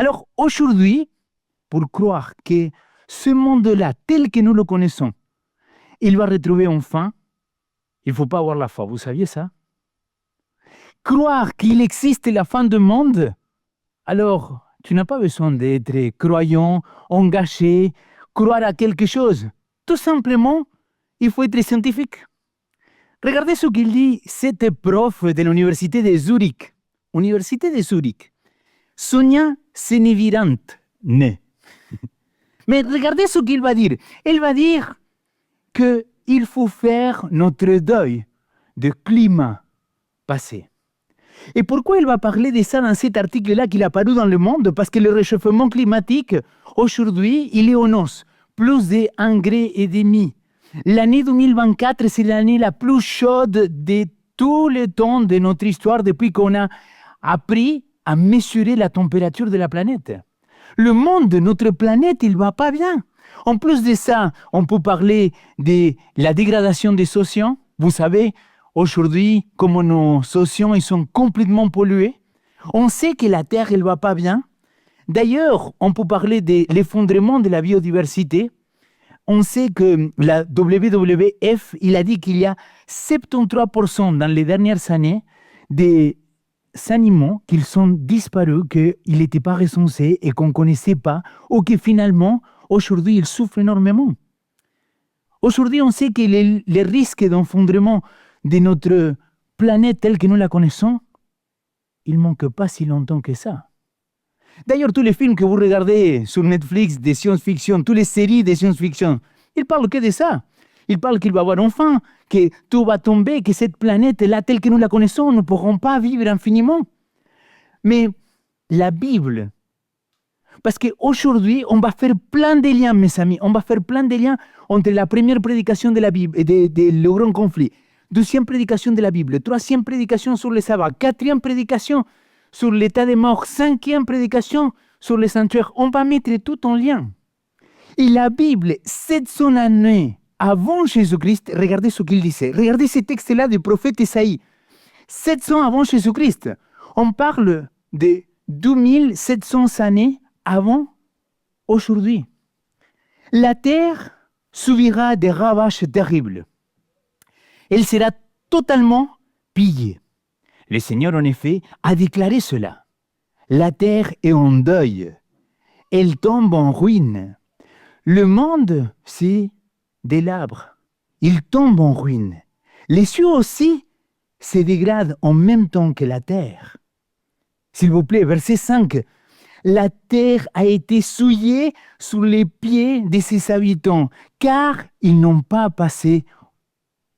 Alors aujourd'hui, pour croire que ce monde-là, tel que nous le connaissons, il va retrouver enfin, il ne faut pas avoir la foi, vous saviez ça? Croire qu'il existe la fin du monde, alors tu n'as pas besoin d'être croyant, engagé, croire à quelque chose. Tout simplement, il faut être scientifique. Regardez ce qu'il dit cet prof de l'université de Zurich. Université de Zurich. Sonia Senevirant. Mais regardez ce qu'il va dire. Il va dire qu'il faut faire notre deuil de climat passé. Et pourquoi il va parler de ça dans cet article-là qu'il a paru dans Le Monde? Parce que le réchauffement climatique, aujourd'hui, il est en hausse. Plus de 1,5 degré. L'année 2024, c'est l'année la plus chaude de tout le temps de notre histoire depuis qu'on a appris à mesurer la température de la planète. Le monde, notre planète, il ne va pas bien. En plus de ça, on peut parler de la dégradation des océans. Vous savez, aujourd'hui, comme nos océans ils sont complètement pollués, on sait que la Terre, elle ne va pas bien. D'ailleurs, on peut parler de l'effondrement de la biodiversité. On sait que la WWF, il a dit qu'il y a 73% dans les dernières années des animaux qui sont disparus, qu'ils n'étaient pas recensés et qu'on ne connaissait pas, ou que finalement, aujourd'hui, ils souffrent énormément. Aujourd'hui, on sait que les risques d'effondrement de notre planète telle que nous la connaissons, il ne manque pas si longtemps que ça. D'ailleurs, tous les films que vous regardez sur Netflix de science-fiction, toutes les séries de science-fiction, ils parlent que de ça. Ils parlent qu'il va y avoir enfin, que tout va tomber, que cette planète-là, telle que nous la connaissons, ne pourront pas vivre infiniment. Mais la Bible, parce qu'aujourd'hui, on va faire plein de liens, mes amis, on va faire plein de liens entre la première prédication de la Bible et le grand conflit, deuxième prédication de la Bible, troisième prédication sur le sabbat, quatrième prédication sur l'état des morts, cinquième prédication sur les sanctuaires. On va mettre tout en lien. Et la Bible, 700 années avant Jésus-Christ, regardez ce qu'il disait. Regardez ce texte-là du prophète Isaïe. 700 avant Jésus-Christ. On parle de 2700 années avant aujourd'hui. La terre subira des ravages terribles. Elle sera totalement pillée. Le Seigneur, en effet, a déclaré cela. La terre est en deuil. Elle tombe en ruine. Le monde, c'est délabre. Il tombe en ruine. Les cieux aussi se dégradent en même temps que la terre. S'il vous plaît, verset 5. La terre a été souillée sous les pieds de ses habitants, car ils n'ont pas passé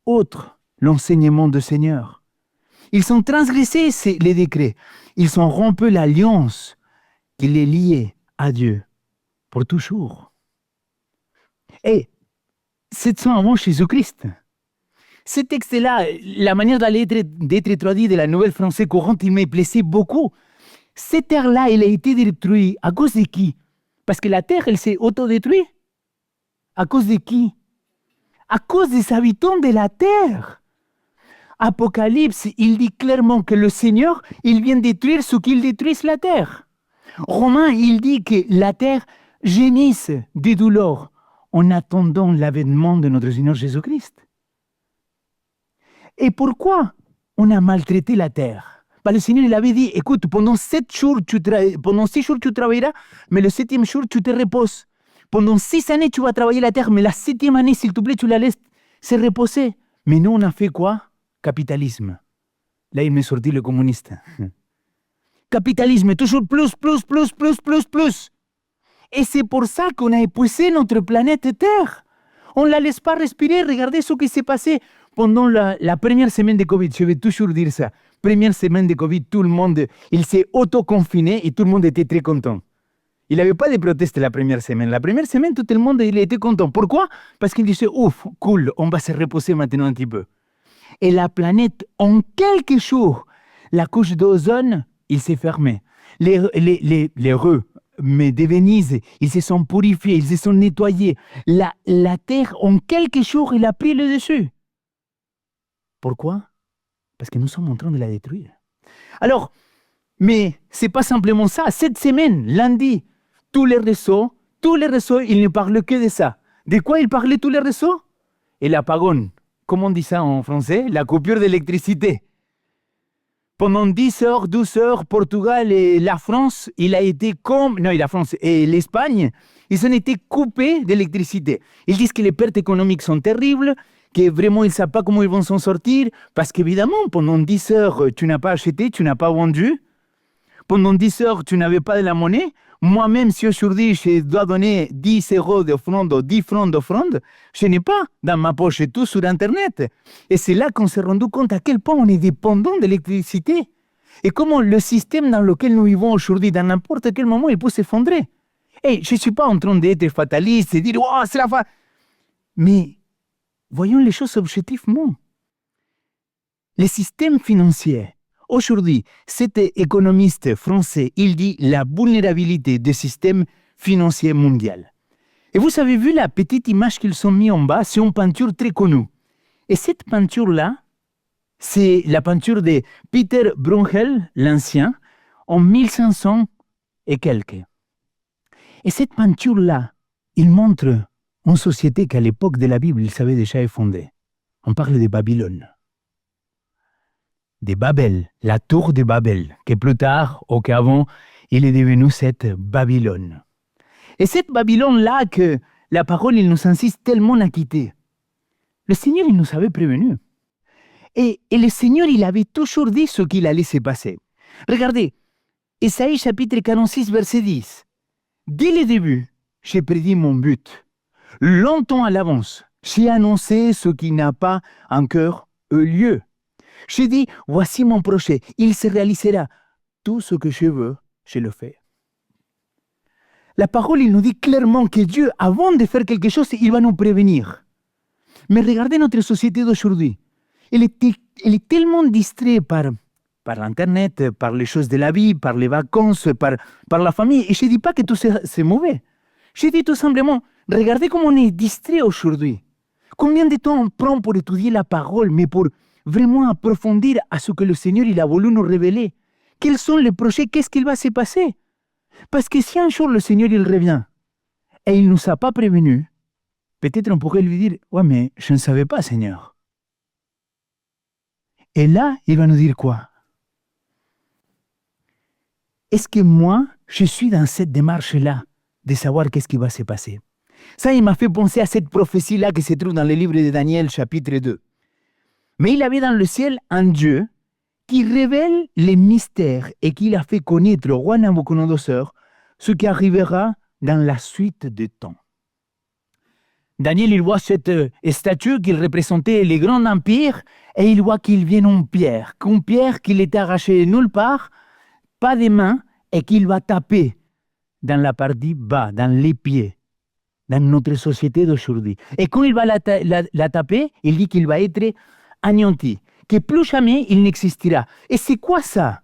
outre l'enseignement du Seigneur. Ils ont transgressé les décrets. Ils ont rompu l'alliance qui les liait à Dieu pour toujours. Et 700 avant Jésus-Christ. Ce texte-là, la manière d'être traduit de la Nouvelle Française courante, il me plaisait beaucoup. Cette terre-là, elle a été détruite à cause de qui? Parce que la terre, elle s'est autodétruite. À cause de qui? À cause des habitants de la terre. Apocalypse, il dit clairement que le Seigneur, il vient détruire ce qu'il détruise la terre. Romains, il dit que la terre gémisse de douleur en attendant l'avènement de notre Seigneur Jésus-Christ. Et pourquoi on a maltraité la terre? Le Seigneur il avait dit, écoute, pendant 6 jours tu travailleras, mais le 7e jour tu te reposes. Pendant 6 années tu vas travailler la terre, mais la 7e année, s'il te plaît, tu la laisses se reposer. Mais nous, on a fait quoi? Capitalisme. Là, il m'est sorti le communiste. Capitalisme, toujours plus. Et c'est pour ça qu'on a épuisé notre planète Terre. On ne la laisse pas respirer. Regardez ce qui s'est passé pendant la première semaine de Covid. Je vais toujours dire ça. Première semaine de Covid, tout le monde, il s'est auto-confiné et tout le monde était très content. Il n'y avait pas de proteste la première semaine. La première semaine, tout le monde il était content. Pourquoi? Parce qu'il disait, ouf, cool, on va se reposer maintenant un petit peu. Et la planète, en quelques jours, la couche d'ozone, il s'est fermée. Les reux, mais de Venise, ils se sont purifiés, ils se sont nettoyés. La Terre, en quelques jours, il a pris le dessus. Pourquoi? Parce que nous sommes en train de la détruire. Alors, Mais c'est pas simplement ça. Cette semaine, lundi, tous les réseaux, ils ne parlent que de ça. De quoi ils parlaient tous les réseaux? Et l'apagón. Comment on dit ça en français? La coupure d'électricité. Pendant 10 heures, 12 heures, Portugal et la France, il a été comme... Non, la France et l'Espagne, ils ont été coupés d'électricité. Ils disent que les pertes économiques sont terribles, que vraiment ils ne savent pas comment ils vont s'en sortir, parce qu'évidemment, pendant 10 heures, tu n'as pas acheté, tu n'as pas vendu. Pendant 10 heures, tu n'avais pas de la monnaie. Moi-même, si aujourd'hui je dois donner 10 euros d'offrande ou 10 francs d'offrande, je n'ai pas dans ma poche tout sur Internet. Et c'est là qu'on s'est rendu compte à quel point on est dépendant de l'électricité. Et comment le système dans lequel nous vivons aujourd'hui, dans n'importe quel moment, il peut s'effondrer. Et je ne suis pas en train d'être fataliste et dire « Oh, c'est la fin !» Mais voyons les choses objectivement. Les systèmes financiers. Aujourd'hui, cet économiste français, il dit la vulnérabilité des systèmes financiers mondiaux. Et vous avez vu la petite image qu'ils ont mis en bas, c'est une peinture très connue. Et cette peinture-là, c'est la peinture de Peter Bruegel, l'ancien, en 1500 et quelques. Et cette peinture-là, il montre une société qu'à l'époque de la Bible, il s'avait déjà effondrée. On parle de Babylone. De Babel, la tour de Babel, que plus tard, ou qu'avant, il est devenu cette Babylone. Et cette Babylone-là que la parole, il nous insiste tellement à quitter. Le Seigneur, il nous avait prévenus. Et le Seigneur, il avait toujours dit ce qu'il allait se passer. Regardez, Ésaïe chapitre 46, verset 10. Dès le début, j'ai prédit mon but. Longtemps à l'avance, j'ai annoncé ce qui n'a pas encore eu lieu. J'ai dit, voici mon projet, il se réalisera. Tout ce que je veux, je le fais. La parole, il nous dit clairement que Dieu, avant de faire quelque chose, il va nous prévenir. Mais regardez notre société d'aujourd'hui. Elle est tellement distraite par l'Internet, par les choses de la vie, par les vacances, par la famille. Et je ne dis pas que tout c'est mauvais. Je dis tout simplement, regardez comment on est distrait aujourd'hui. Combien de temps on prend pour étudier la parole, mais pour vraiment approfondir à ce que le Seigneur il a voulu nous révéler. Quels sont les projets? Qu'est-ce qu'il va se passer? Parce que si un jour le Seigneur il revient et il ne nous a pas prévenus, peut-être on pourrait lui dire « Ouais, mais je ne savais pas, Seigneur. » Et là, il va nous dire quoi? Est-ce que moi, je suis dans cette démarche-là de savoir qu'est-ce qui va se passer? Ça, il m'a fait penser à cette prophétie-là qui se trouve dans le livre de Daniel, chapitre 2. Mais il avait dans le ciel un Dieu qui révèle les mystères et qui a fait connaître au roi Nabuchodonosor ce qui arrivera dans la suite du temps. Daniel, il voit cette statue qui représentait les grands empires et il voit qu'il vient en pierre, qu'une pierre qu'il est arrachée nulle part, pas de main, et qu'il va taper dans la partie bas, dans les pieds, dans notre société d'aujourd'hui. Et quand il va la taper, il dit qu'il va être anéanti, que plus jamais il n'existera. Et c'est quoi ça?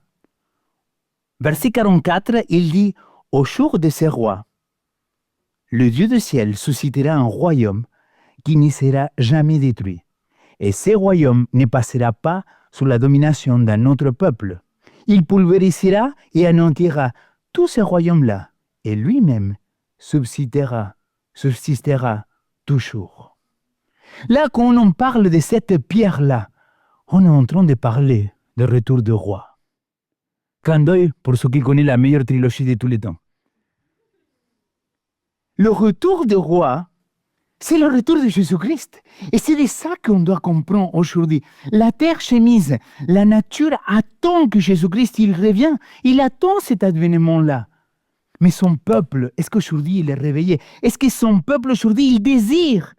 Verset 44, il dit « Au jour de ces rois, le Dieu du ciel suscitera un royaume qui ne sera jamais détruit. Et ce royaume ne passera pas sous la domination d'un autre peuple. Il pulvérisera et anéantira tous ces royaumes-là, et lui-même subsistera toujours. » Là, quand on parle de cette pierre-là, on est en train de parler du retour du roi. Clin d'œil pour ceux qui connaissent la meilleure trilogie de tous les temps. Le retour du roi, c'est le retour de Jésus-Christ. Et c'est de ça qu'on doit comprendre aujourd'hui. La terre mise, la nature attend que Jésus-Christ il revienne. Il attend cet advénement-là. Mais son peuple, est-ce qu'aujourd'hui il est réveillé? Est-ce que son peuple aujourd'hui, il désire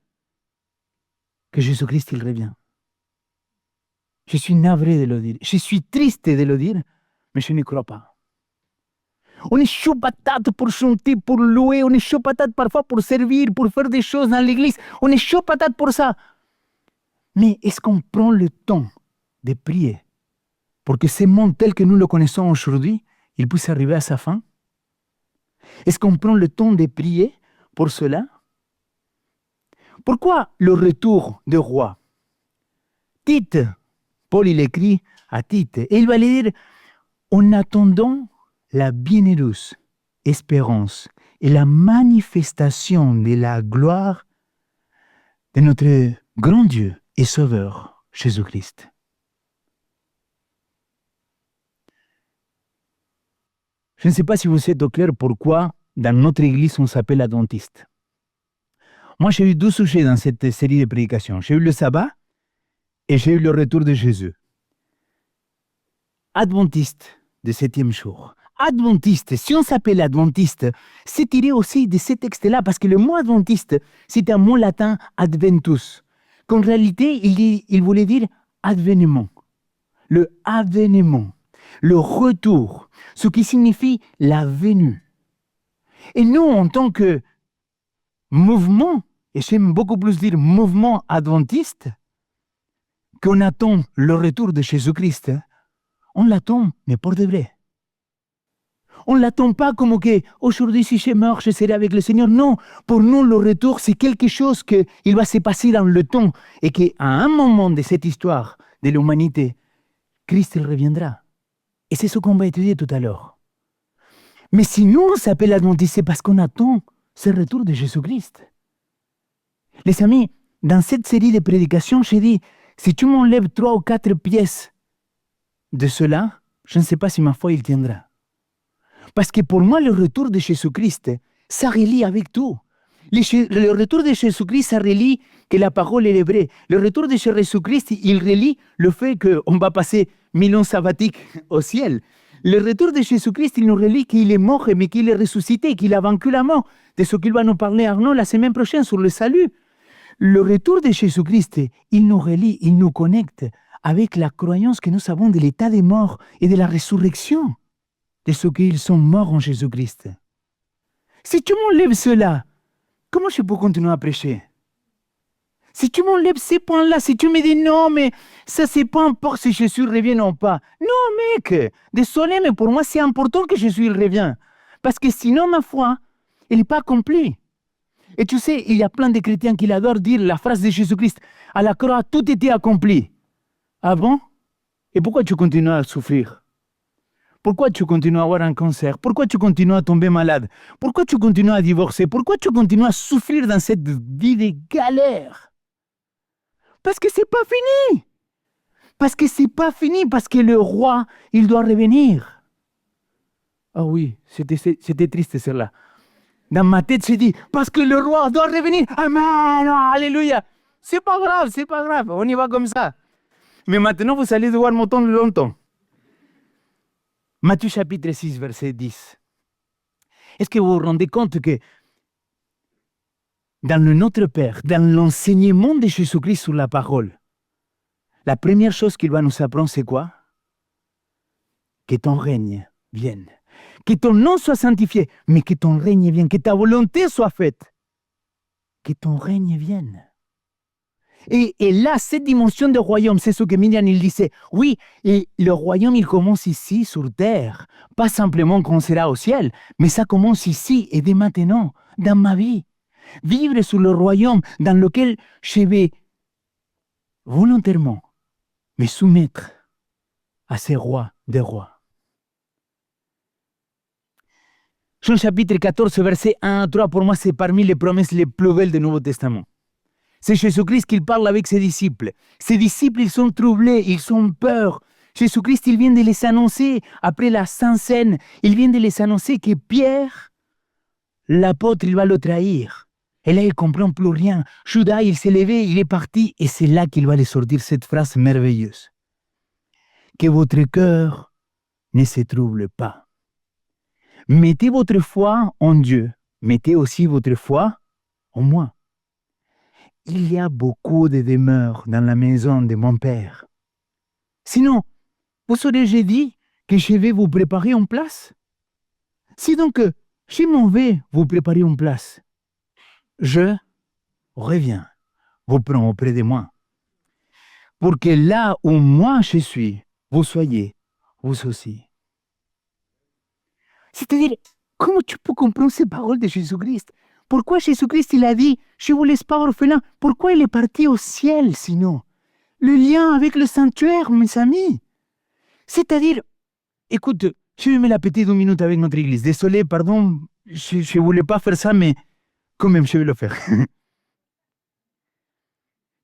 que Jésus-Christ il revient? Je suis navré de le dire. Je suis triste de le dire, mais je n'y crois pas. On est chaud patate pour chanter, pour louer. On est chaud patate parfois pour servir, pour faire des choses dans l'église. On est chaud patate pour ça. Mais est-ce qu'on prend le temps de prier pour que ce monde tel que nous le connaissons aujourd'hui, il puisse arriver à sa fin? Est-ce qu'on prend le temps de prier pour cela? Pourquoi le retour du roi? Tite, Paul il écrit à Tite, et il va lui dire, en attendant la bienheureuse espérance et la manifestation de la gloire de notre grand Dieu et Sauveur, Jésus-Christ. Je ne sais pas si vous êtes au clair pourquoi dans notre église on s'appelle adventiste. Moi j'ai eu 2 sujets dans cette série de prédications. J'ai eu le sabbat et j'ai eu le retour de Jésus. Adventiste de 7e jour. Adventiste, si on s'appelle adventiste, c'est tiré aussi de ce texte-là, parce que le mot adventiste, c'est un mot latin adventus, qu'en réalité, il voulait dire avènement. Le avènement, le retour, ce qui signifie la venue. Et nous, en tant que mouvement, et j'aime beaucoup plus dire mouvement adventiste, qu'on attend le retour de Jésus-Christ, on l'attend, mais pour de vrai. On ne l'attend pas comme que aujourd'hui, si je meurs, je serai avec le Seigneur. Non, pour nous, le retour, c'est quelque chose qui va se passer dans le temps et qu'à un moment de cette histoire de l'humanité, Christ il reviendra. Et c'est ce qu'on va étudier tout à l'heure. Mais si nous, on s'appelle adventiste, c'est parce qu'on attend ce retour de Jésus-Christ. Les amis, dans cette série de prédications, j'ai dit, si tu m'enlèves 3 ou 4 pièces de cela, je ne sais pas si ma foi il tiendra. Parce que pour moi, le retour de Jésus-Christ, ça relie avec tout. Le retour de Jésus-Christ, ça relie que la parole est vraie. Le retour de Jésus-Christ, il relie le fait qu'on va passer 1000 ans sabbatiques au ciel. Le retour de Jésus-Christ, il nous relie qu'il est mort, mais qu'il est ressuscité, qu'il a vaincu la mort. De ce qu'il va nous parler Arnaud la semaine prochaine sur le salut. Le retour de Jésus-Christ, il nous relie, il nous connecte avec la croyance que nous avons de l'état des morts et de la résurrection de ceux qui sont morts en Jésus-Christ. Si tu m'enlèves cela, comment je peux continuer à prêcher? Si tu m'enlèves ces points-là, si tu me dis non, mais ça c'est pas importe si Jésus revient ou pas. Non mec, désolé, mais pour moi c'est important que Jésus revienne. Parce que sinon ma foi, elle n'est pas accomplie. Et tu sais, il y a plein de chrétiens qui adorent dire la phrase de Jésus-Christ, à la croix tout était accompli. Ah bon? Et pourquoi tu continues à souffrir? Pourquoi tu continues à avoir un cancer? Pourquoi tu continues à tomber malade? Pourquoi tu continues à divorcer? Pourquoi tu continues à souffrir dans cette vie de galère? Parce que c'est pas fini. Parce que c'est pas fini, parce que le roi, il doit revenir. Ah oui, c'était triste celle-là. Dans ma tête, j'ai dit, parce que le roi doit revenir. Amen, alléluia. C'est pas grave, on y va comme ça. Mais maintenant, vous allez devoir m'entendre longtemps. Matthieu chapitre 6, verset 10. Est-ce que vous vous rendez compte que dans le Notre Père, dans l'enseignement de Jésus-Christ sur la parole, la première chose qu'il va nous apprendre, c'est quoi? Que ton règne vienne. Que ton nom soit sanctifié, mais que ton règne vienne. Que ta volonté soit faite. Que ton règne vienne. Et là, cette dimension de royaume, c'est ce que Miriam il disait. Oui, et le royaume, il commence ici, sur terre. Pas simplement qu'on sera au ciel, mais ça commence ici et dès maintenant, dans ma vie. Vivre sur le royaume dans lequel je vais volontairement me soumettre à ces rois des rois. Jean chapitre 14, verset 1 à 3, pour moi, c'est parmi les promesses les plus belles du Nouveau Testament. C'est Jésus-Christ qui parle avec ses disciples. Ses disciples, ils sont troublés, ils ont peur. Jésus-Christ, il vient de les annoncer, après la Sainte Seine, il vient de les annoncer que Pierre, l'apôtre, il va le trahir. Et là, il ne comprend plus rien. Judas, il s'est levé, il est parti, et c'est là qu'il va lui sortir cette phrase merveilleuse. Que votre cœur ne se trouble pas. Mettez votre foi en Dieu. Mettez aussi votre foi en moi. Il y a beaucoup de demeures dans la maison de mon Père. Sinon, vous auriez dit que je vais vous préparer une place? Si donc, je m'en vais vous préparer une place, je reviens, vous prends auprès de moi, pour que là où moi je suis, vous soyez, vous aussi. C'est-à-dire, comment tu peux comprendre ces paroles de Jésus-Christ? Pourquoi Jésus-Christ, il a dit, je ne vous laisse pas orphelin? Pourquoi il est parti au ciel, sinon? Le lien avec le sanctuaire, mes amis. C'est-à-dire, écoute, je vais me la péter d'une minute avec notre église. Désolé, pardon, je voulais pas faire ça, mais quand même, je vais le faire.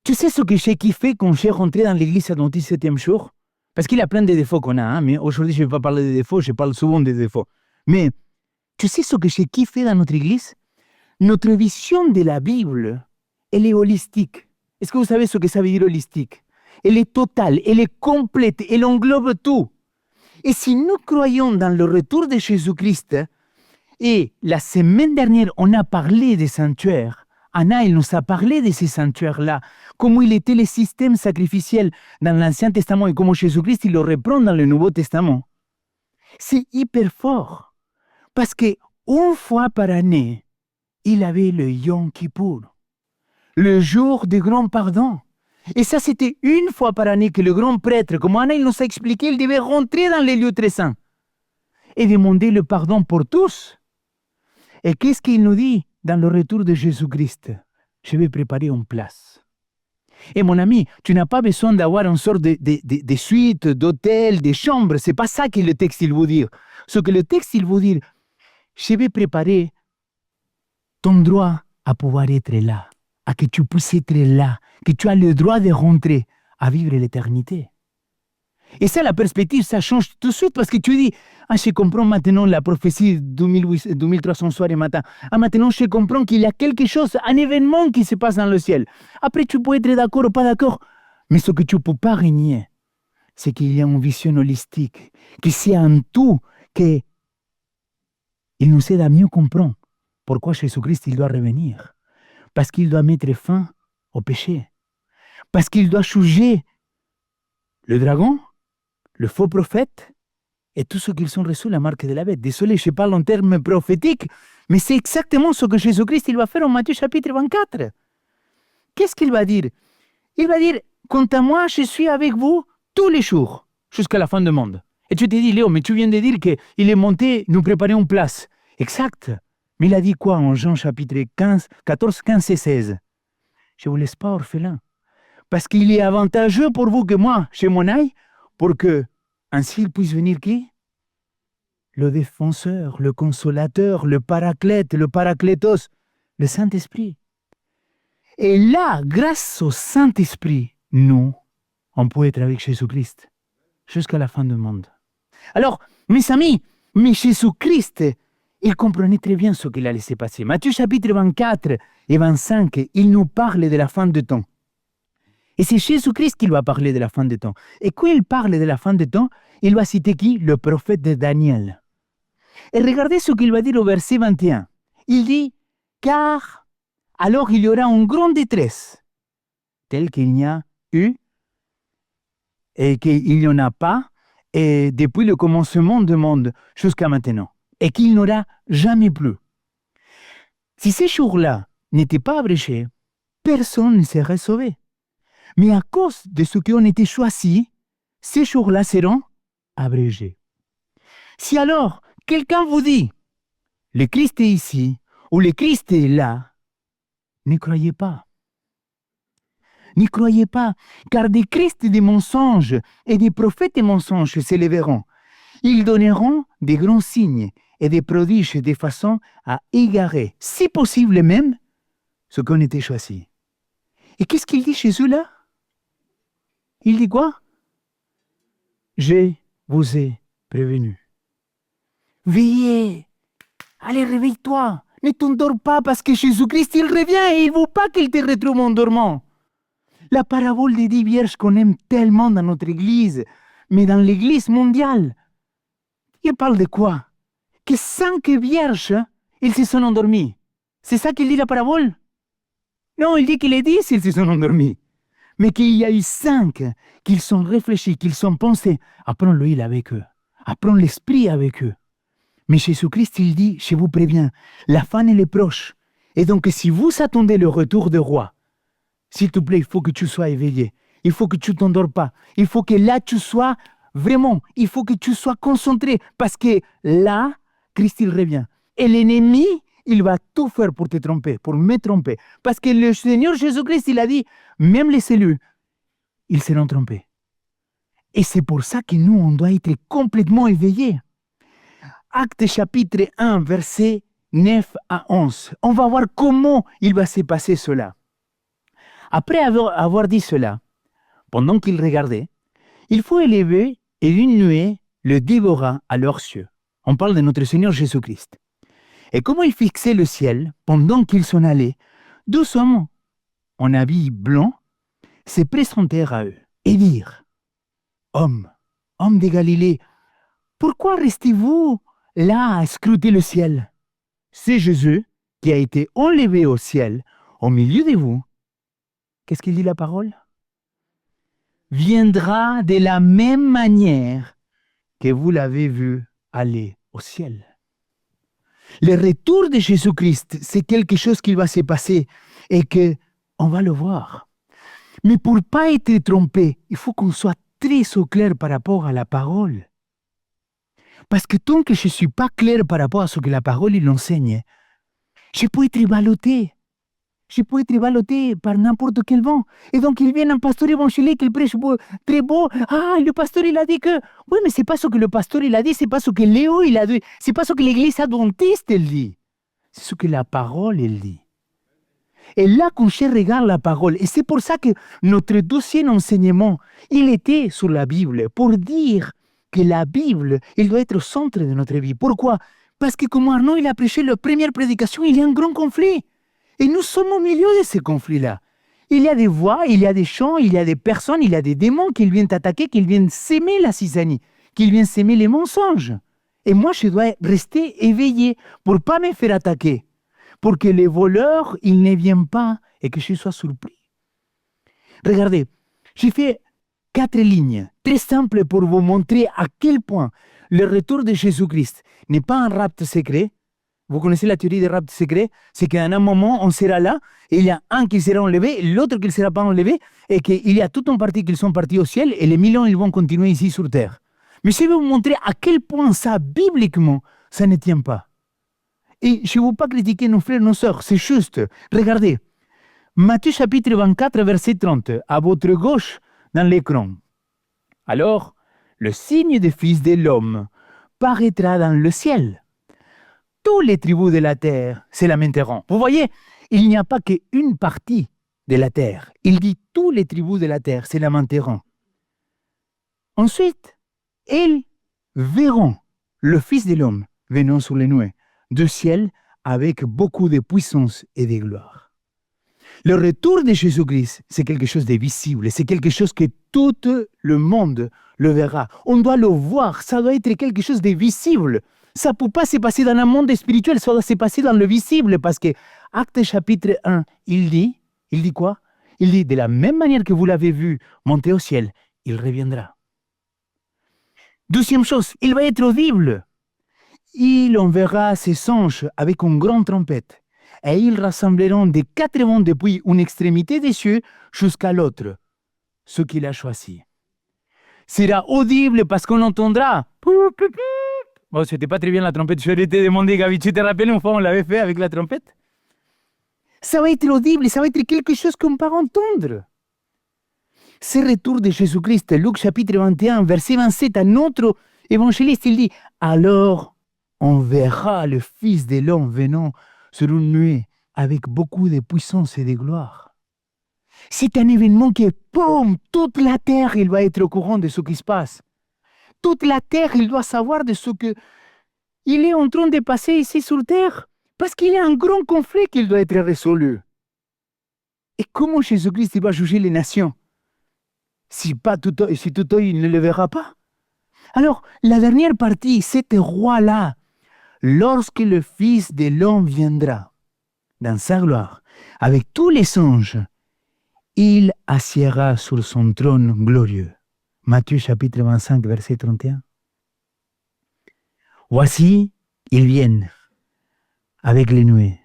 Tu sais ce que j'ai kiffé quand j'ai rentré dans l'église adventiste 7e jour? Parce qu'il y a plein de défauts qu'on a, hein, mais aujourd'hui, je ne vais pas parler des défauts, je parle souvent des défauts. Mais tu sais ce que j'ai kiffé dans notre église? Notre vision de la Bible, elle est holistique. Est-ce que vous savez ce que ça veut dire holistique? Elle est totale, elle est complète, elle englobe tout. Et si nous croyons dans le retour de Jésus-Christ, et la semaine dernière, on a parlé des sanctuaires, Anna, elle nous a parlé de ces sanctuaires-là, comment il était le système sacrificiel dans l'Ancien Testament et comment Jésus-Christ, il le reprend dans le Nouveau Testament. C'est hyper fort. Parce que une fois par année, il avait le Yom Kippour, le jour du grand pardon. Et ça, c'était une fois par année que le grand prêtre, comme Anna, il nous a expliqué, il devait rentrer dans les lieux très saints et demander le pardon pour tous. Et qu'est-ce qu'il nous dit dans le retour de Jésus-Christ? Je vais préparer une place. Et mon ami, tu n'as pas besoin d'avoir une sorte de suite, d'hôtel, de chambre. Ce n'est pas ça que le texte il veut dire. Ce que le texte il veut dire, je vais préparer ton droit à pouvoir être là, à que tu puisses être là, que tu as le droit de rentrer à vivre l'éternité. Et ça, la perspective, ça change tout de suite parce que tu dis, ah, je comprends maintenant la prophétie 2300 soirs et matin. Ah, maintenant, je comprends qu'il y a quelque chose, un événement qui se passe dans le ciel. Après, tu peux être d'accord ou pas d'accord. Mais ce que tu ne peux pas régner, c'est qu'il y a une vision holistique, que c'est un tout, qu'il nous aide à mieux comprendre pourquoi Jésus-Christ il doit revenir. Parce qu'il doit mettre fin au péché. Parce qu'il doit juger le dragon, le faux prophète, et tous ceux qui sont reçus la marque de la bête. Désolé, je parle en termes prophétiques, mais c'est exactement ce que Jésus-Christ il va faire en Matthieu chapitre 24. Qu'est-ce qu'il va dire? Il va dire, quant à moi, je suis avec vous tous les jours, jusqu'à la fin du monde. Et tu te dis, Léo, mais tu viens de dire qu'il est monté nous préparer une place. Exact. Mais il a dit quoi en Jean chapitre 14, 15 et 16? Je ne vous laisse pas orphelin. Parce qu'il est avantageux pour vous que moi, je m'en aille, pour que ainsi il puisse venir qui? Le défenseur, le consolateur, le paraclète, le paraclétos, le Saint-Esprit. Et là, grâce au Saint-Esprit, nous, on peut être avec Jésus-Christ jusqu'à la fin du monde. Alors, mes amis, mais Jésus-Christ, il comprenait très bien ce qu'il allait se passer. Matthieu chapitre 24 et 25, il nous parle de la fin du temps. Et c'est Jésus-Christ qui va parler de la fin des temps. Et quand il parle de la fin des temps, il va citer qui? Le prophète de Daniel. Et regardez ce qu'il va dire au verset 21. Il dit, car alors il y aura une grande détresse, telle qu'il n'y a eu et qu'il n'y en a pas, et depuis le commencement du monde jusqu'à maintenant, et qu'il n'y aura jamais plus. Si ces jours-là n'étaient pas abrégés, personne ne serait sauvé. Mais à cause de ceux qui ont été choisis, ces jours-là seront abrégés. Si alors quelqu'un vous dit, le Christ est ici, ou le Christ est là, ne croyez pas. N'y croyez pas, car des Christ et des mensonges et des prophètes et mensonges s'élèveront. Ils donneront des grands signes et des prodiges de façon à égarer, si possible même, ceux qui ont été choisis. Et qu'est-ce qu'il dit Jésus là? Il dit quoi? Je vous ai prévenu. Veillez, allez, réveille-toi, ne t'endors pas parce que Jésus-Christ, il revient et il ne veut pas qu'il te retrouve en dormant. La parabole des 10 vierges qu'on aime tellement dans notre église, mais dans l'église mondiale, il parle de quoi? Que 5 vierges, ils se sont endormis. C'est ça qu'il dit la parabole? Non, il dit que les 10, ils se sont endormis. Mais qu'il y a eu 5 qu'ils sont réfléchis, qu'ils sont pensés à prendre l'huile avec eux, à prendre l'esprit avec eux. Mais Jésus-Christ, il dit, je vous préviens, la fin elle est proche. Et donc, si vous attendez le retour du roi, s'il te plaît, il faut que tu sois éveillé. Il faut que tu ne t'endors pas. Il faut que là, tu sois vraiment, il faut que tu sois concentré. Parce que là, Christ, il revient. Et l'ennemi, il va tout faire pour te tromper, pour me tromper. Parce que le Seigneur Jésus-Christ, il a dit, même les élus, ils seront trompés. Et c'est pour ça que nous, on doit être complètement éveillés. Actes chapitre 1, versets 9 à 11. On va voir comment il va se passer cela. Après avoir dit cela, pendant qu'ils regardaient, il fut élevé et une nuée le dévora à leurs cieux. On parle de notre Seigneur Jésus-Christ. Et comment il fixait le ciel pendant qu'ils s'en allaient, deux hommes en habits blancs se présentèrent à eux et dirent: Hommes de Galilée, pourquoi restez-vous là à scruter le ciel? C'est Jésus qui a été enlevé au ciel au milieu de vous. Qu'est-ce qu'il dit la parole? Viendra de la même manière que vous l'avez vu aller au ciel. Le retour de Jésus-Christ, c'est quelque chose qui va se passer et qu'on va le voir. Mais pour ne pas être trompé, il faut qu'on soit très au clair par rapport à la parole. Parce que tant que je ne suis pas clair par rapport à ce que la parole il enseigne, je peux être ballotté. Je peux être ballotté par n'importe quel vent. Et donc, il vient un pasteur évangélique, il prêche très beau. Ah, le pasteur, il a dit que... Oui, mais ce n'est pas ce que le pasteur, il a dit, ce n'est pas ce que Léo, il a dit, ce n'est pas ce que l'église adventiste, elle dit. C'est ce que la parole, elle dit. Et là, quand je regarde la parole, et c'est pour ça que notre deuxième enseignement, il était sur la Bible, pour dire que la Bible, elle doit être au centre de notre vie. Pourquoi? Parce que comme Arnaud, il a prêché la première prédication, il y a un grand conflit. Et nous sommes au milieu de ce conflit-là. Il y a des voix, il y a des chants, il y a des personnes, il y a des démons qui viennent attaquer, qui viennent s'aimer la zizanie, qui viennent s'aimer les mensonges. Et moi, je dois rester éveillé pour ne pas me faire attaquer, pour que les voleurs, ils ne viennent pas et que je sois surpris. Regardez, j'ai fait 4 lignes, très simples pour vous montrer à quel point le retour de Jésus-Christ n'est pas un rapte secret. Vous connaissez la théorie des raptes secrets? C'est qu'à un moment, on sera là, et il y a un qui sera enlevé, l'autre qui ne sera pas enlevé, et qu'il y a tout en partie qui sont partis au ciel, et les millions, ils vont continuer ici sur terre. Mais je vais vous montrer à quel point ça, bibliquement, ça ne tient pas. Et je ne veux pas critiquer nos frères, nos sœurs, c'est juste. Regardez, Matthieu chapitre 24, verset 30, à votre gauche dans l'écran. Alors, le signe du Fils de l'homme paraîtra dans le ciel. Toutes les tribus de la terre se lamenteront. Vous voyez, il n'y a pas qu'une partie de la terre. Il dit toutes les tribus de la terre se lamenteront. Ensuite, ils verront le Fils de l'homme venant sur les nuées du ciel avec beaucoup de puissance et de gloire. Le retour de Jésus-Christ, c'est quelque chose de visible, c'est quelque chose que tout le monde le verra. On doit le voir, ça doit être quelque chose de visible. Ça ne peut pas se passer dans un monde spirituel, ça doit se passer dans le visible, parce que Actes chapitre 1, il dit quoi? Il dit, de la même manière que vous l'avez vu monter au ciel, il reviendra. Deuxième chose, il va être audible. Il enverra ses anges avec une grande trompette, et ils rassembleront des 4 vents depuis une extrémité des cieux jusqu'à l'autre, ce qu'il a choisi. Sera audible parce qu'on entendra. Bon, c'était pas très bien la trompette. Je vais te demander, Gabi, tu te rappelles une fois on l'avait fait avec la trompette? Ça va être audible, ça va être quelque chose qu'on peut entendre. Ce retour de Jésus-Christ, Luc chapitre 21, verset 27, à notre évangéliste, il dit: alors on verra le Fils de l'homme venant sur une nuée avec beaucoup de puissance et de gloire. C'est un événement qui est, boum, toute la terre, il va être au courant de ce qui se passe. Toute la terre, il doit savoir de ce qu'il est en train de passer ici sur terre. Parce qu'il y a un grand conflit qui doit être résolu. Et comment Jésus-Christ va juger les nations? Si tout œil ne le verra pas. Alors, la dernière partie, cet roi-là, lorsque le Fils de l'homme viendra dans sa gloire, avec tous les anges, il assiera sur son trône glorieux. Matthieu chapitre 25, verset 31. Voici, ils viennent avec les nuées.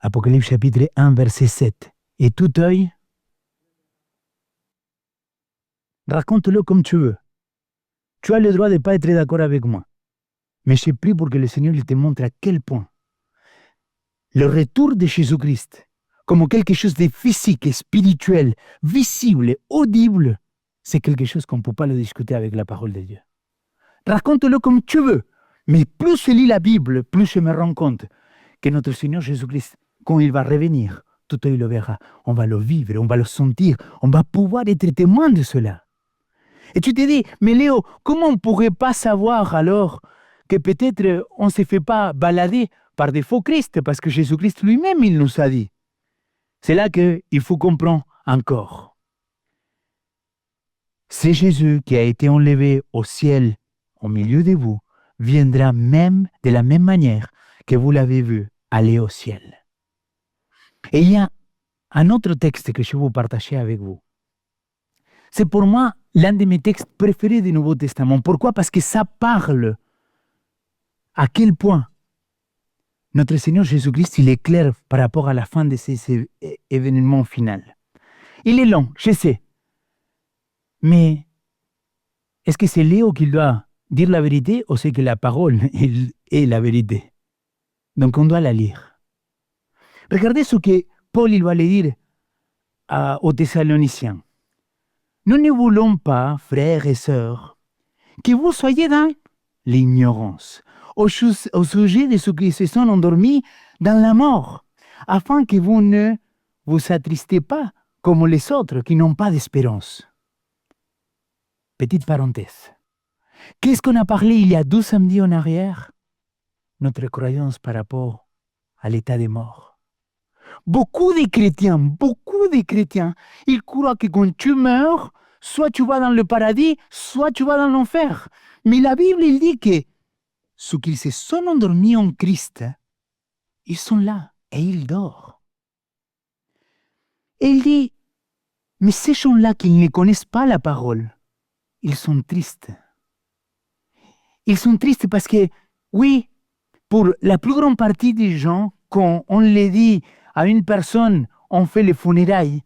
Apocalypse chapitre 1, verset 7. Et tout œil, raconte-le comme tu veux. Tu as le droit de ne pas être d'accord avec moi. Mais je prie pour que le Seigneur te montre à quel point le retour de Jésus-Christ, comme quelque chose de physique, spirituel, visible, audible, c'est quelque chose qu'on ne peut pas le discuter avec la parole de Dieu. Raconte-le comme tu veux, mais plus je lis la Bible, plus je me rends compte que notre Seigneur Jésus-Christ, quand il va revenir, tout œil le verra, on va le vivre, on va le sentir, on va pouvoir être témoin de cela. Et tu te dis, mais Léo, comment on ne pourrait pas savoir alors que peut-être on ne se fait pas balader par des faux Christ, parce que Jésus-Christ lui-même, il nous a dit. C'est là qu'il faut comprendre encore. C'est Jésus qui a été enlevé au ciel au milieu de vous, viendra même de la même manière que vous l'avez vu aller au ciel. Et il y a un autre texte que je vais vous partager avec vous. C'est pour moi l'un de mes textes préférés du Nouveau Testament. Pourquoi? Parce que ça parle à quel point notre Seigneur Jésus-Christ, il est clair par rapport à la fin de ces événements finaux. Il est long, je sais. Mais est-ce que c'est Léo qui doit dire la vérité ou c'est que la parole est la vérité? Donc on doit la lire. Regardez ce que Paul il va le dire aux Thessaloniciens. Nous ne voulons pas, frères et sœurs, que vous soyez dans l'ignorance au sujet de ceux qui se sont endormis dans la mort, afin que vous ne vous attristez pas comme les autres qui n'ont pas d'espérance. Petite parenthèse. Qu'est-ce qu'on a parlé il y a 12 samedis en arrière? Notre croyance par rapport à l'état des morts. Beaucoup de chrétiens, ils croient que quand tu meurs, soit tu vas dans le paradis, soit tu vas dans l'enfer. Mais la Bible, il dit que ceux qui se sont endormis en Christ, ils sont là et ils dorment. Et il dit, mais ces gens-là qui ne connaissent pas la parole, ils sont tristes. Ils sont tristes parce que, oui, pour la plus grande partie des gens, quand on les dit à une personne, on fait les funérailles,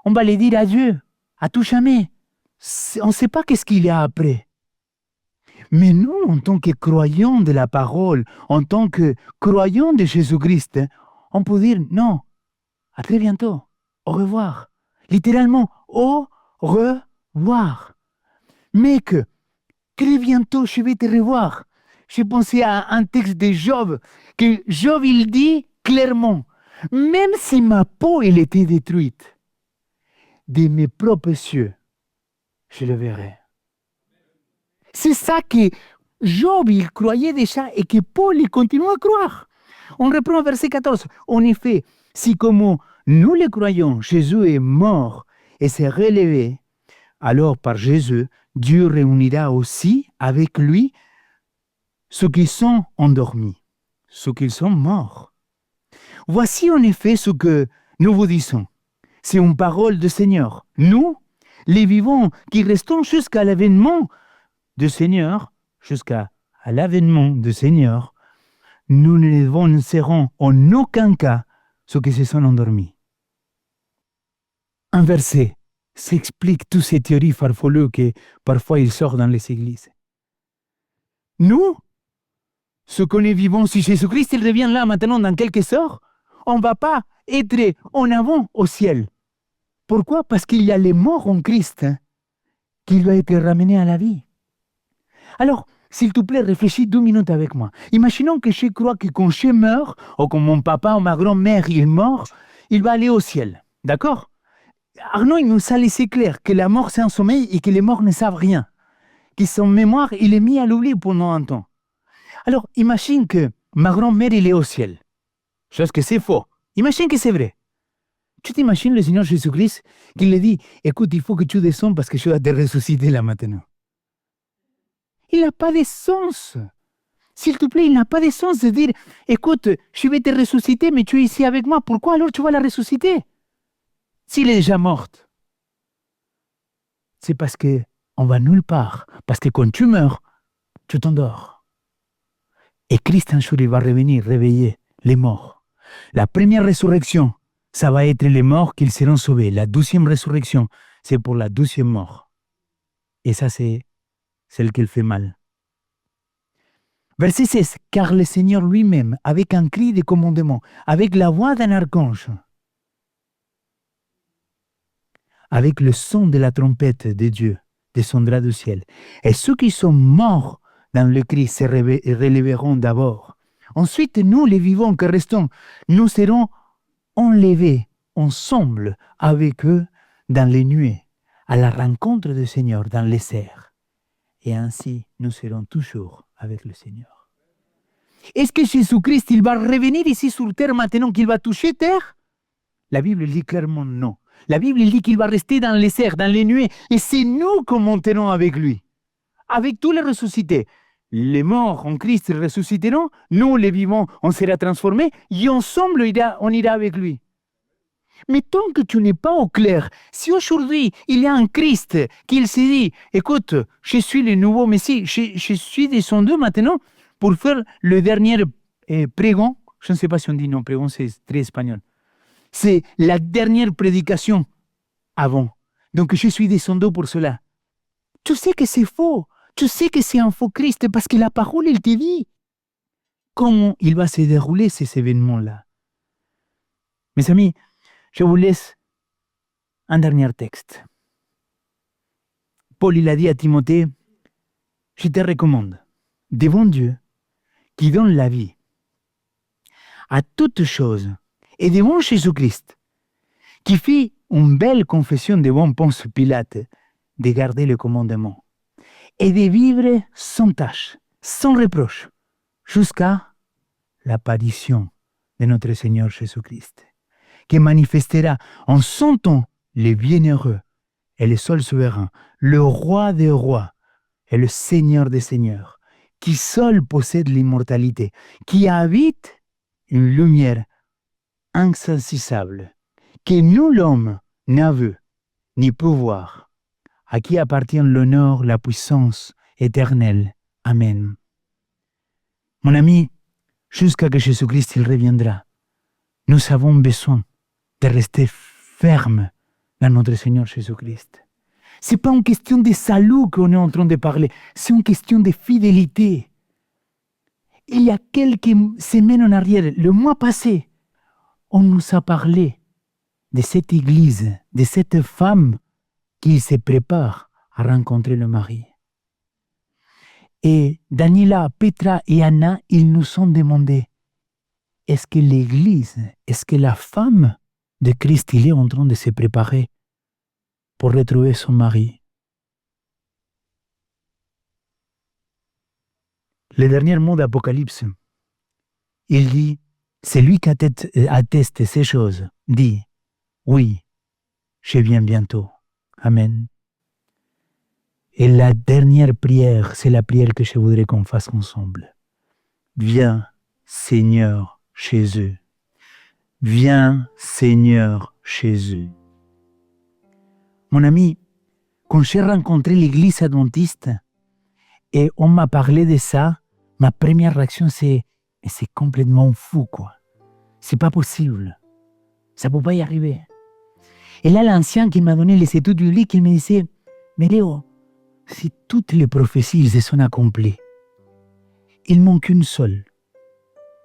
on va les dire adieu, à tout jamais. On ne sait pas qu'est-ce qu'il y a après. Mais nous, en tant que croyants de la parole, en tant que croyants de Jésus-Christ, on peut dire non, à très bientôt, au revoir. Littéralement, au revoir. Mec, très bientôt, je vais te revoir. J'ai pensé à un texte de Job, que Job, il dit clairement, même si ma peau, elle était détruite, de mes propres cieux, je le verrai. C'est ça que Job, il croyait déjà et que Paul, il continue à croire. On reprend verset 14. En effet, si comme nous le croyons, Jésus est mort et s'est relevé, alors par Jésus, Dieu réunira aussi avec lui ceux qui sont endormis, ceux qui sont morts. Voici en effet ce que nous vous disons. C'est une parole du Seigneur. Nous, les vivants qui restons jusqu'à l'avènement du Seigneur, jusqu'à l'avènement du Seigneur, nous ne serons en aucun cas ceux qui se sont endormis. Un verset s'explique toutes ces théories farfelues que parfois il sort dans les églises. Nous, ceux qu'on est vivants, si Jésus-Christ il revient là maintenant dans quelques heures, on ne va pas être en avant au ciel. Pourquoi? Parce qu'il y a les morts en Christ qui doivent être ramenés à la vie. Alors, s'il te plaît, réfléchis 2 minutes avec moi. Imaginons que je crois que quand je meurs, ou quand mon papa ou ma grand-mère est mort, il va aller au ciel. D'accord? Arnaud, il nous a laissé clair que la mort, c'est un sommeil et que les morts ne savent rien. Que son mémoire, il est mis à l'oubli pendant un temps. Alors, imagine que ma grand-mère, il est au ciel. Chose que c'est faux. Imagine que c'est vrai. Tu t'imagines le Seigneur Jésus-Christ qui lui dit, écoute, il faut que tu descendes parce que je dois te ressusciter là maintenant. Il n'a pas de sens. S'il te plaît, il n'a pas de sens de dire, écoute, je vais te ressusciter, mais tu es ici avec moi. Pourquoi alors tu vas la ressusciter? S'il est déjà mort. C'est parce qu'on va nulle part. Parce que quand tu meurs, tu t'endors. Et Christ un jour, il va revenir, réveiller les morts. La première résurrection, ça va être les morts qui seront sauvés. La 12e résurrection, c'est pour la 12e mort. Et ça, c'est celle qui fait mal. Verset 16. Car le Seigneur lui-même, avec un cri de commandement, avec la voix d'un archange, avec le son de la trompette de Dieu descendra du ciel. Et ceux qui sont morts dans le Christ se relèveront d'abord. Ensuite, nous, les vivants qui restons, nous serons enlevés ensemble avec eux dans les nuées, à la rencontre du Seigneur dans les airs. Et ainsi, nous serons toujours avec le Seigneur. Est-ce que Jésus-Christ, il va revenir ici sur terre maintenant qu'il va toucher terre? La Bible dit clairement non. La Bible dit qu'il va rester dans les airs, dans les nuées, et c'est nous qui monterons avec lui, avec tous les ressuscités. Les morts en Christ ressusciteront, nous les vivants, on sera transformés, et ensemble on ira avec lui. Mais tant que tu n'es pas au clair, si aujourd'hui il y a un Christ qui se dit, écoute, je suis le nouveau Messie, je suis descendu maintenant pour faire le dernier prégon, je ne sais pas si on dit non, prégon c'est très espagnol, c'est la dernière prédication avant. Donc je suis descendu pour cela. Tu sais que c'est faux, tu sais que c'est un faux Christ parce que la parole, elle te dit comment il va se dérouler ces événements-là. Mes amis, je vous laisse un dernier texte. Paul, il a dit à Timothée, je te recommande, devant Dieu, qui donne la vie à toutes choses, et devant Jésus-Christ, qui fit une belle confession devant Ponce Pilate, de garder le commandement, et de vivre sans tâche, sans reproche, jusqu'à l'apparition de notre Seigneur Jésus-Christ, qui manifestera en son temps le bienheureux et le seul souverain, le roi des rois et le Seigneur des seigneurs, qui seul possède l'immortalité, qui habite une lumière insaisissable, que nul homme n'a vu ni peut voir, à qui appartient l'honneur, la puissance éternelle. Amen. Mon ami, jusqu'à que Jésus-Christ il reviendra, nous avons besoin de rester fermes dans notre Seigneur Jésus-Christ. Ce n'est pas une question de salut qu'on est en train de parler, c'est une question de fidélité. Il y a quelques semaines en arrière, le mois passé, on nous a parlé de cette église, de cette femme qui se prépare à rencontrer le mari. Et Daniela, Petra et Anna, ils nous ont demandé, est-ce que l'église, est-ce que la femme de Christ, il est en train de se préparer pour retrouver son mari? Le dernier mot d'Apocalypse, il dit, celui qui atteste ces choses, dit, oui, je viens bientôt. Amen. Et la dernière prière, c'est la prière que je voudrais qu'on fasse ensemble. Viens, Seigneur, Jésus. Viens, Seigneur, Jésus. Mon ami, quand j'ai rencontré l'église adventiste et on m'a parlé de ça, ma première réaction c'est complètement fou, quoi. C'est pas possible. Ça peut pas y arriver. Et là, l'ancien qui m'a donné les études bibliques, il me disait, mais Léo, si toutes les prophéties se sont accomplies, il manque une seule,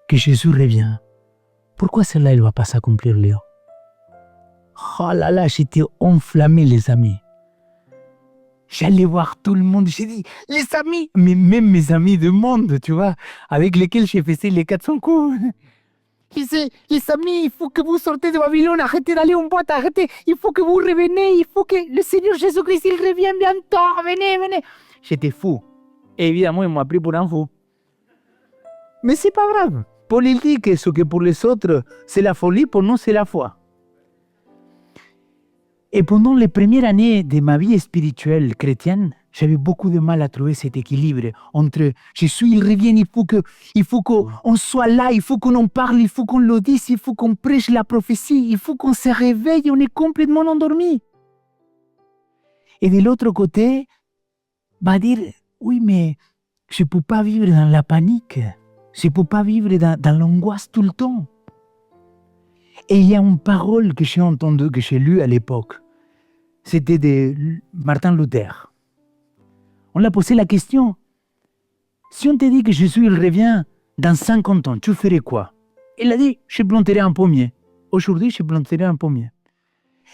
que Jésus revient. Pourquoi celle-là, elle ne va pas s'accomplir, Léo? Oh là là, j'étais enflammé, les amis. J'allais voir tout le monde, j'ai dit, les amis, mais même mes amis de monde, tu vois, avec lesquels j'ai fait les 400 coups. Je disais, les amis, il faut que vous sortez de Babylone, arrêtez d'aller en boîte, arrêtez, il faut que vous revenez, il faut que le Seigneur Jésus-Christ, il revienne bientôt, venez. J'étais fou. Et évidemment, ils m'ont pris pour un fou. Mais c'est pas grave. Paul il dit que ce que pour les autres, c'est la folie, pour nous, c'est la foi. Et pendant les premières années de ma vie spirituelle chrétienne, j'avais beaucoup de mal à trouver cet équilibre entre Jésus, il revient, il faut qu'on soit là, il faut qu'on en parle, il faut qu'on le dise, il faut qu'on prêche la prophétie, il faut qu'on se réveille, on est complètement endormi. Et de l'autre côté, va dire, oui, mais je ne peux pas vivre dans la panique, je ne peux pas vivre dans l'angoisse tout le temps. Et il y a une parole que j'ai entendue, que j'ai lue à l'époque. C'était de Martin Luther. On l'a posé la question. Si on te dit que Jésus il revient dans 50 ans, tu ferais quoi? Il a dit, je planterai un pommier. Aujourd'hui, je planterai un pommier.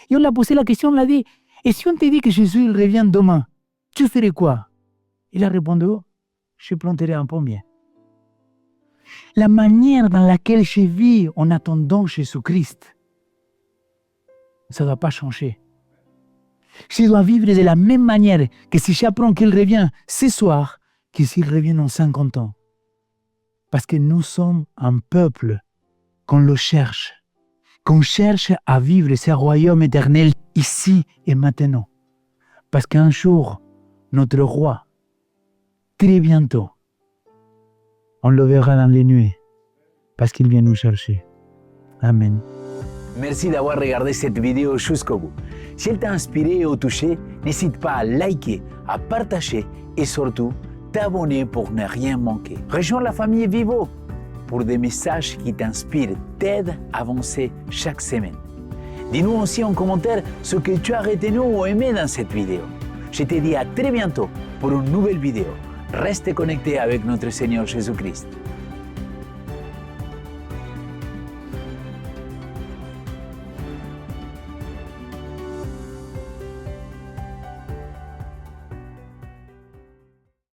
Et on l'a posé la question, on l'a dit, Et si on te dit que Jésus il revient demain, tu ferais quoi? Il a répondu, je planterai un pommier. La manière dans laquelle je vis en attendant Jésus-Christ, ça ne doit pas changer. Je dois vivre de la même manière que si j'apprends qu'il revient ce soir, que s'il revient en 50 ans. Parce que nous sommes un peuple qu'on le cherche, qu'on cherche à vivre ce royaume éternel ici et maintenant. Parce qu'un jour, notre roi, très bientôt, on le verra dans les nuées, parce qu'il vient nous chercher. Amen. Merci d'avoir regardé cette vidéo jusqu'au bout. Si elle t'a inspiré ou touché, n'hésite pas à liker, à partager et surtout t'abonner pour ne rien manquer. Rejoins la famille Vivo pour des messages qui t'inspirent, t'aident à avancer chaque semaine. Dis-nous aussi en commentaire ce que tu as retenu ou aimé dans cette vidéo. Je te dis à très bientôt pour une nouvelle vidéo. Reste connecté avec notre Seigneur Jésus-Christ.